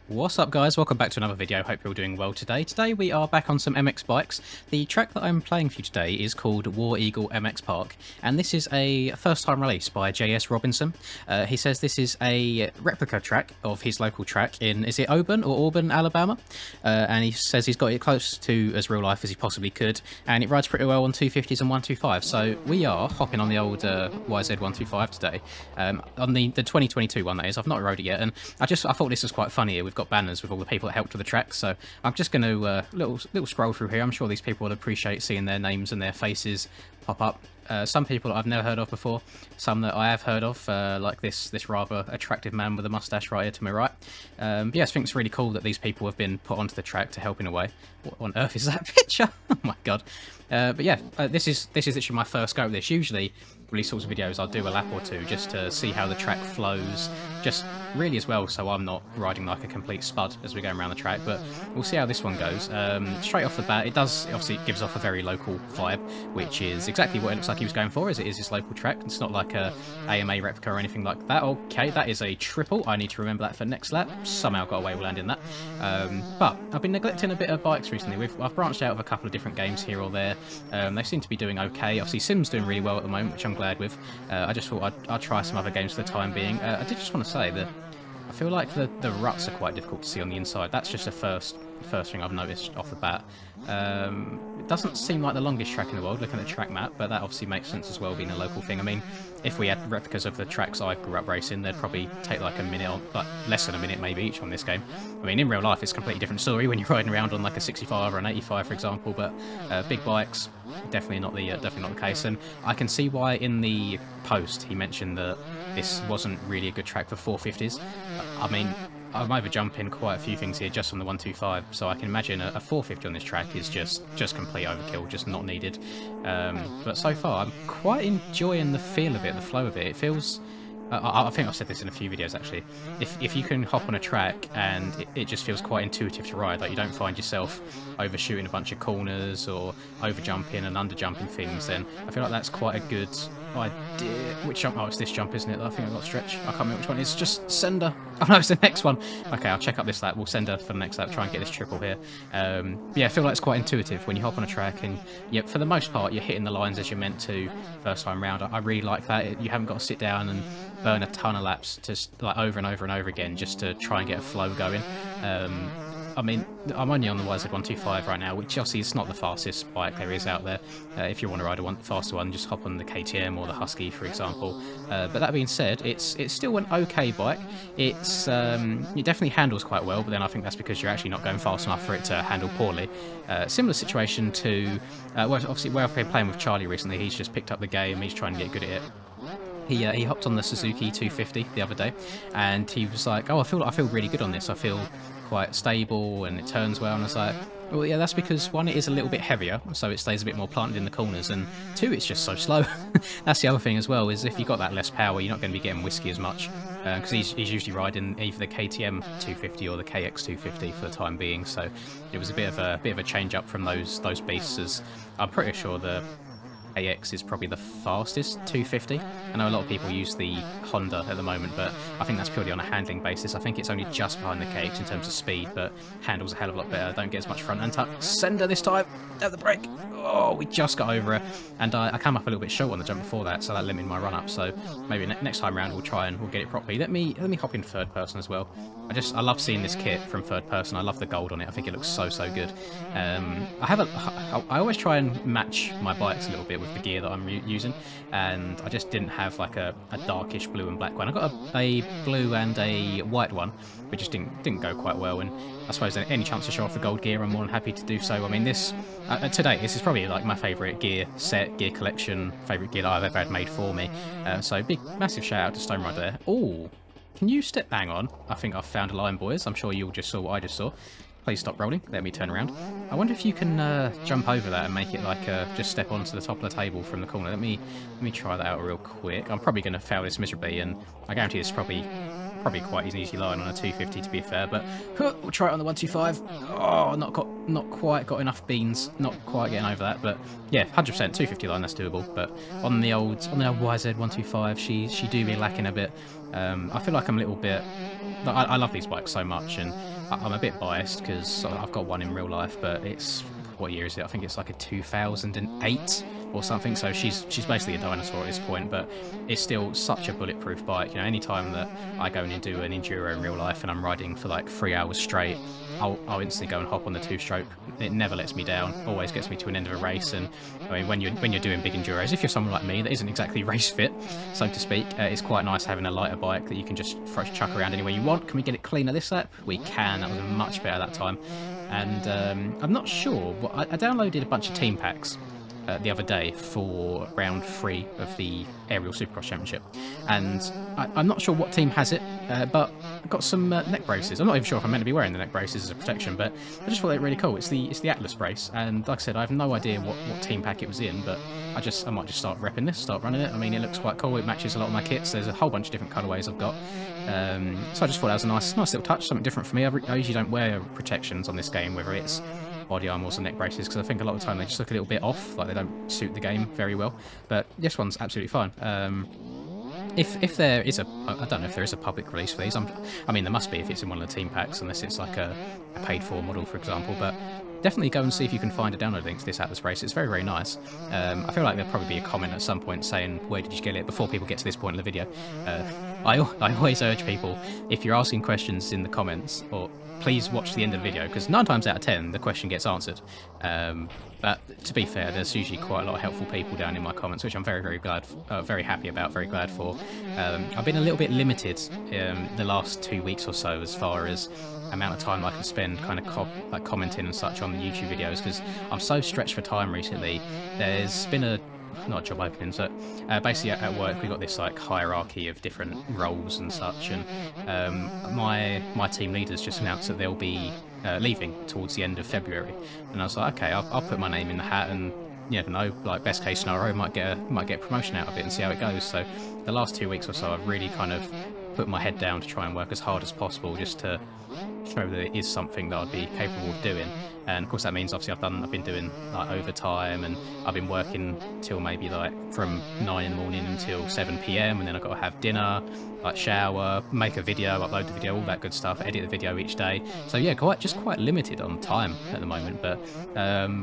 What's up guys, welcome back to another video, hope you're all doing well today. Today we are back on some MX bikes. The track that I'm playing for you today is called Awayyyy MX Park, and this is a first time release by JSRobinson. He says this is a replica track of his local track in, is it Auburn, Alabama? And he says he's got it close to as real life as he possibly could, and it rides pretty well on 250s and 125. So we are hopping on the old YZ125 today, on the 2022 one that is. I've not rode it yet, and I thought this was quite funny here. We've got banners with all the people that helped with the track, so I'm just going to little scroll through here. I'm sure these people will appreciate seeing their names and their faces pop up. Some people that I've never heard of before, some that I have heard of, like this rather attractive man with a mustache right here to my right. Yes, I think it's really cool that these people have been put onto the track to help in a way. What on earth is that picture? Oh my god. But yeah, this is literally my first go at this. Usually with these sorts of videos I'll do a lap or two just to see how the track flows, just really as well so I'm not riding like a complete spud as we're going around the track, but we'll see how this one goes. Straight off the bat, it gives off a very local vibe, which is exactly what it looks like he was going for, as it is this local track. It's not like a AMA replica or anything like that. Okay, that is a triple. I need to remember that for next lap. Somehow got away with landing that. But I've been neglecting a bit of bikes recently. I've branched out of a couple of different games here or there. They seem to be doing okay. Obviously Sim's doing really well at the moment, which I'm glad with. I just thought I'd try some other games for the time being. I did just want to say that I feel like the ruts are quite difficult to see on the inside. That's just the first thing I've noticed off the bat. It doesn't seem like the longest track in the world looking at the track map, but that obviously makes sense as well, being a local thing. I mean, if we had replicas of the tracks I grew up racing, they'd probably take like a minute, or like less than a minute maybe each on this game. I mean, in real life it's a completely different story when you're riding around on like a 65 or an 85 for example, but big bikes, definitely not the case. And I can see why in the post he mentioned that this wasn't really a good track for 450s. I mean, I'm over jumping quite a few things here just on the 125, so I can imagine a 450 on this track is just complete overkill, just not needed. But so far I'm quite enjoying the feel of it, the flow of it. It feels, I think I've said this in a few videos actually, if you can hop on a track and it just feels quite intuitive to ride, like you don't find yourself overshooting a bunch of corners or over jumping and under jumping things, then I feel like that's quite a good idea. Which jump? Oh, it's this jump, isn't it? I think I've got stretch. I can't remember which one. It's just sender. Oh no, it's the next one. Okay, I'll check up this lap. We'll sender for the next lap. Try and get this triple here. Yeah, I feel like it's quite intuitive when you hop on a track, and yeah, for the most part, you're hitting the lines as you're meant to first time round. I really like that. You haven't got to sit down and burn a ton of laps just like over and over and over again just to try and get a flow going. I mean, I'm only on the YZ125 right now, which obviously is not the fastest bike there is out there. If you want to ride a faster one, just hop on the KTM or the Husky, for example. But that being said, it's still an okay bike. It definitely handles quite well, but then I think that's because you're actually not going fast enough for it to handle poorly. Similar situation to, well, obviously where I've been playing with Charlie recently. He's just picked up the game, he's trying to get good at it. He hopped on the Suzuki 250 the other day, and he was like, "Oh, I feel really good on this. I feel quite stable, and it turns well." And I was like, "Well, yeah, that's because one, it is a little bit heavier, so it stays a bit more planted in the corners, and two, it's just so slow." That's the other thing as well, is if you've got that less power, you're not going to be getting whiskey as much, because he's usually riding either the KTM 250 or the KX 250 for the time being. So it was a bit of a change up from those beasts. As I'm pretty sure the AX is probably the fastest 250. I know a lot of people use the Honda at the moment, but I think that's purely on a handling basis. I think it's only just behind the KX in terms of speed, but handles a hell of a lot better. Don't get as much front end tuck. Sender this time. At the brake. Oh, we just got over it, and I came up a little bit short on the jump before that, so that limited my run up. So maybe next time round we'll get it properly. Let me hop in third person as well. I love seeing this kit from third person. I love the gold on it. I think it looks so good. I always try and match my bikes a little bit with the gear that I'm using, and I just didn't have like a darkish blue and black one. I got a blue and a white one, which just didn't go quite well. And I suppose any chance to show off the gold gear, I'm more than happy to do so. I mean, this today, this is probably like my favourite gear set, gear collection, favourite gear that I've ever had made for me. So massive shout out to Stone Rider there. Oh, can you hang on? I think I've found a line, boys. I'm sure you all just saw what I just saw. Please stop rolling. Let me turn around. I wonder if you can jump over that and make it like just step onto the top of the table from the corner. Let me try that out real quick. I'm probably going to fail this miserably, and I guarantee this is probably quite an easy line on a 250 to be fair, but we'll try it on the 125. Oh, not quite got enough beans, not quite getting over that, but yeah, 100% 250 line, that's doable. But on the old YZ125, she do be lacking a bit. I feel like I'm a little bit... I love these bikes so much, and I'm a bit biased because I've got one in real life, but it's... What year is it? I think it's like a 2008 or something, so she's basically a dinosaur at this point, but it's still such a bulletproof bike. You know, any time that I go and do an enduro in real life and I'm riding for like 3 hours straight, I'll instantly go and hop on the two-stroke. It never lets me down, always gets me to an end of a race. And I mean, when you're doing big enduros, if you're someone like me that isn't exactly race fit, so to speak, it's quite nice having a lighter bike that you can just chuck around anywhere you want. Can we get it cleaner this lap? We can. That was much better that time. And I'm not sure. I downloaded a bunch of team packs the other day for round 3 of the Aerial Supercross Championship, and I'm not sure what team has it, but I've got some neck braces. I'm not even sure if I'm meant to be wearing the neck braces as a protection, but I just thought they were really cool. It's the Atlas brace, and like I said, I have no idea what team pack it was in, but I might just start repping this, start running it. I mean, it looks quite cool. It matches a lot of my kits. There's a whole bunch of different colourways I've got. So I just thought that was a nice little touch, something different for me. I usually don't wear protections on this game, whether it's body armors and neck braces, because I think a lot of the time they just look a little bit off, like they don't suit the game very well. But this one's absolutely fine. If there is I don't know if there is a public release for these. I mean, there must be if it's in one of the team packs, unless it's like a paid-for model, for example. But definitely go and see if you can find a download link to this Atlas brace. It's very, very nice. I feel like there'll probably be a comment at some point saying, where did you get it, before people get to this point in the video. I always urge people, if you're asking questions in the comments, or please watch the end of the video, because 9 times out of 10 the question gets answered. But to be fair, there's usually quite a lot of helpful people down in my comments, which I'm very, very glad, very happy about, very glad for. I've been a little bit limited the last 2 weeks or so as far as amount of time I can spend kind of like commenting and such on the YouTube videos, because I'm so stretched for time recently. There's been not job openings, but basically at work we got this like hierarchy of different roles and such, and my team leaders just announced that they'll be leaving towards the end of February, and I was like, okay, I'll put my name in the hat, and you never know, like best case scenario, might get a promotion out of it and see how it goes. So the last 2 weeks or so I've really kind of put my head down to try and work as hard as possible, just to show that it is something that I'd be capable of doing. And of course that means obviously I've been doing like overtime, and I've been working till maybe like from 9 in the morning until 7 PM, and then I've got to have dinner, like shower, make a video, upload the video, all that good stuff, edit the video each day. So yeah, quite limited on time at the moment, but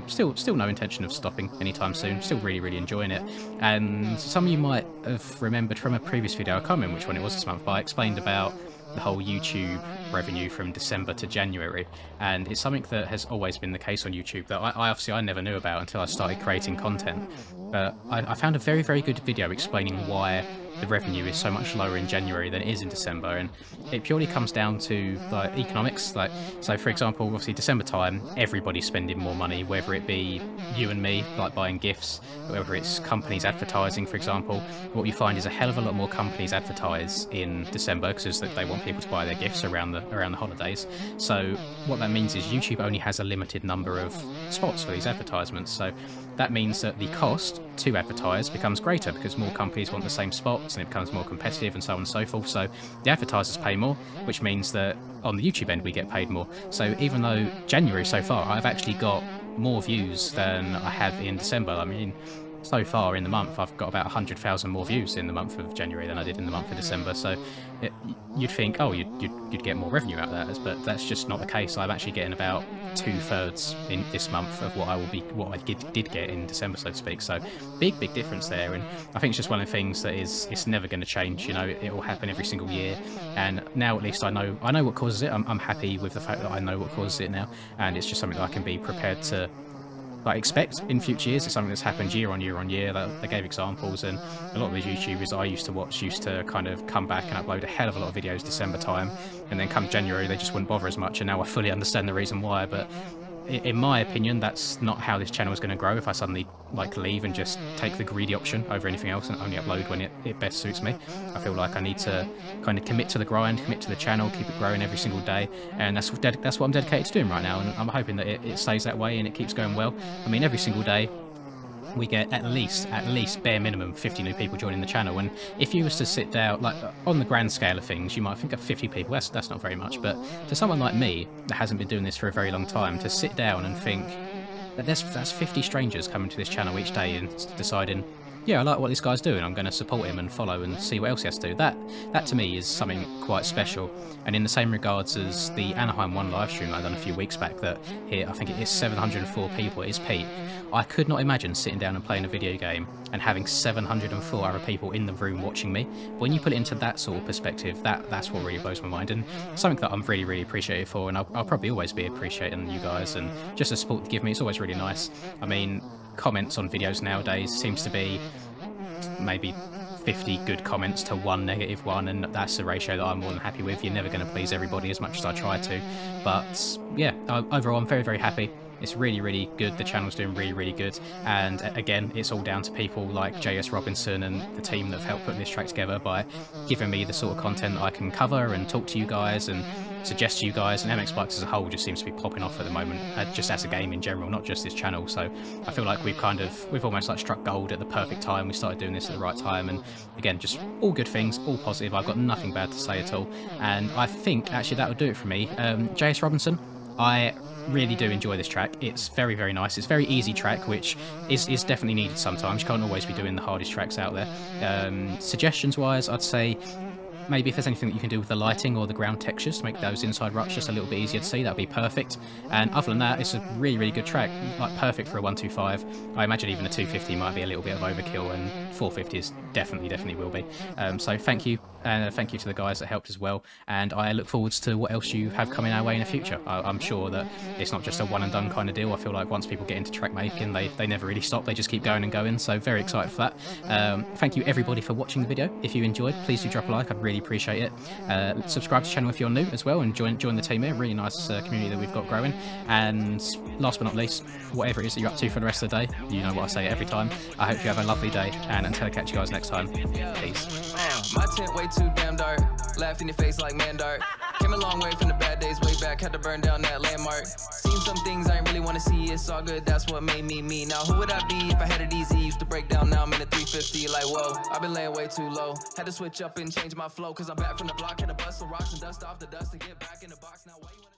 still no intention of stopping anytime soon. Still really, really enjoying it. And some of you might have remembered from a previous video, I can't remember which one it was this month, but I explained about the whole YouTube revenue from December to January, and it's something that has always been the case on YouTube that I obviously never knew about until I started creating content. But I found a very, very good video explaining why the revenue is so much lower in January than it is in December, and it purely comes down to like economics. Like, so for example, obviously December time, everybody's spending more money, whether it be you and me like buying gifts, whether it's companies advertising, for example. What you find is a hell of a lot more companies advertise in December because they want people to buy their gifts around the holidays. So what that means is YouTube only has a limited number of spots for these advertisements, so that means that the cost to advertise becomes greater because more companies want the same spots, and it becomes more competitive, and so on and so forth. So the advertisers pay more, which means that on the YouTube end we get paid more. So even though January so far I've actually got more views than I have in December. I mean, so far in the month I've got about 100,000 more views in the month of January than I did in the month of December. So you'd think, oh, you'd get more revenue out of that, but that's just not the case. I'm actually getting about 2/3 in this month of what I did get in December, so to speak. So big difference there, and I think it's just one of the things that it's never going to change. You know, it will happen every single year, and now at least I know what causes it. I'm happy with the fact that I know what causes it now, and it's just something that I can be prepared to like expect in future years. It's something that's happened year on year on year. They gave examples, and a lot of these YouTubers I used to watch used to kind of come back and upload a hell of a lot of videos December time, and then come January they just wouldn't bother as much, and now I fully understand the reason why. But in my opinion, that's not how this channel is going to grow if I suddenly like leave and just take the greedy option over anything else and only upload when it best suits me. I feel like I need to kind of commit to the grind, commit to the channel, keep it growing every single day, and that's what I'm dedicated to doing right now, and I'm hoping that it stays that way and it keeps going well. I mean, every single day we get at least bare minimum 50 new people joining the channel, and if you was to sit down, like on the grand scale of things, you might think of 50 people, that's not very much, but to someone like me that hasn't been doing this for a very long time, to sit down and think that that's 50 strangers coming to this channel each day and deciding yeah, I like what this guy's doing. I'm going to support him and follow and see what else he has to do. That to me is something quite special. And in the same regards as the Anaheim 1 live stream I done a few weeks back that hit, I think it is 704 people at its peak. I could not imagine sitting down and playing a video game and having 704 other people in the room watching me. When you put it into that sort of perspective, that's what really blows my mind, and something that I'm really, really appreciated for, and I'll probably always be appreciating you guys, and just the support you give me, it's always really nice. I mean, comments on videos nowadays seems to be maybe 50 good comments to 1 negative one, and that's a ratio that I'm more than happy with. You're never going to please everybody as much as I try to, but yeah, overall I'm very, very happy. It's really, really good. The channel's doing really, really good. And again, it's all down to people like JSRobinson and the team that have helped put this track together by giving me the sort of content that I can cover and talk to you guys and suggest to you guys. And MX Bikes as a whole just seems to be popping off at the moment, just as a game in general, not just this channel. So I feel like we've almost like struck gold at the perfect time. We started doing this at the right time. And again, just all good things, all positive. I've got nothing bad to say at all. And I think actually that would do it for me. JSRobinson, I really do enjoy this track. It's very, very nice. It's a very easy track, which is definitely needed sometimes. You can't always be doing the hardest tracks out there. Suggestions wise, I'd say maybe if there's anything that you can do with the lighting or the ground textures to make those inside ruts just a little bit easier to see, that'd be perfect. And other than that, it's a really, really good track, like perfect for a 125. I imagine even a 250 might be a little bit of overkill, and 450 is definitely will be. So thank you, and thank you to the guys that helped as well, and I look forwards to what else you have coming our way in the future. I'm sure that it's not just a one and done kind of deal. I feel like once people get into track making, they never really stop, they just keep going and going, so very excited for that. Thank you everybody for watching the video. If you enjoyed, please do drop a like, I'd really appreciate it. Subscribe to the channel if you're new as well, and join the team here. Really nice community that we've got growing. And last but not least, whatever it is that you're up to for the rest of the day, you know what I say every time, I hope you have a lovely day, and until I catch you guys next time, peace. My tent way too damn dark, laugh in your face like man dark. Came a long way from the bad days way back, had to burn down that landmark. Seen some things I ain't really want to see, it's all good, that's what made me me. Now who would I be if I had it easy? Used to break down, now I'm in a 350, like whoa, I've been laying way too low. Had to switch up and change my flow, cause I'm back from the block, had to bust some rocks and dust off the dust to get back in the box. Now why you wanna